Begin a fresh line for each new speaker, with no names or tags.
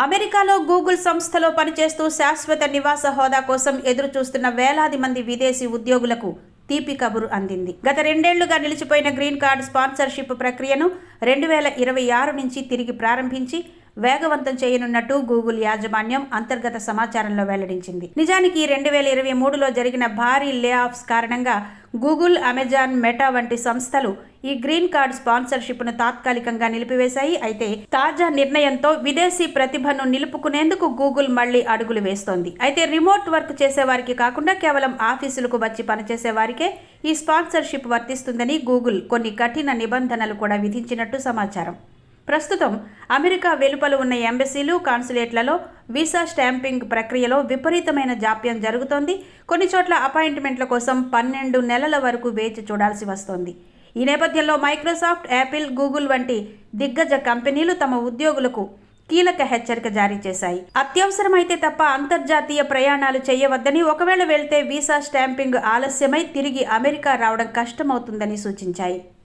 అమెరికాలో గూగుల్ సంస్థలో పనిచేస్తూ శాశ్వత నివాస హోదా కోసం ఎదురు చూస్తున్న వేలాది మంది విదేశీ ఉద్యోగులకు తీపి కబురు అందింది. గత 2 ఏళ్లుగా నిలిచిపోయిన గ్రీన్ కార్డ్ స్పాన్సర్షిప్ ప్రక్రియను 2026 నుంచి తిరిగి ప్రారంభించి వేగవంతం చేయనున్నట్టు గూగుల్ యాజమాన్యం అంతర్గత సమాచారంలో వెల్లడించింది. నిజానికి 2023లో జరిగిన భారీ లే ఆఫ్స్ కారణంగా గూగుల్, అమెజాన్, మెటా వంటి సంస్థలు ఈ గ్రీన్ కార్డ్ స్పాన్సర్షిప్ను తాత్కాలికంగా నిలిపివేశాయి. అయితే తాజా నిర్ణయంతో విదేశీ ప్రతిభను నిలుపుకునేందుకు గూగుల్ మళ్లీ అడుగులు వేస్తోంది. అయితే రిమోట్ వర్క్ చేసేవారికి కాకుండా కేవలం ఆఫీసులకు వచ్చి పనిచేసే వారికే ఈ స్పాన్సర్షిప్ వర్తిస్తుందని గూగుల్ కొన్ని కఠిన నిబంధనలు కూడా విధించినట్టు సమాచారం. ప్రస్తుతం అమెరికా వెలుపల ఉన్న ఎంబసీలు, కాన్సులేట్లలో వీసా స్టాంపింగ్ ప్రక్రియలో విపరీతమైన జాప్యం జరుగుతోంది. కొన్ని చోట్ల అపాయింట్మెంట్ల కోసం 12 నెలల వరకు వేచి చూడాల్సి వస్తోంది. ఈ నేపథ్యంలో మైక్రోసాఫ్ట్, యాపిల్, గూగుల్ వంటి దిగ్గజ కంపెనీలు తమ ఉద్యోగులకు కీలక హెచ్చరిక జారీ చేశాయి. అత్యవసరమైతే తప్ప అంతర్జాతీయ ప్రయాణాలు చేయవద్దని, ఒకవేళ వెళ్తే వీసా స్టాంపింగ్ ఆలస్యమై తిరిగి అమెరికా రావడం కష్టమవుతుందని సూచించాయి.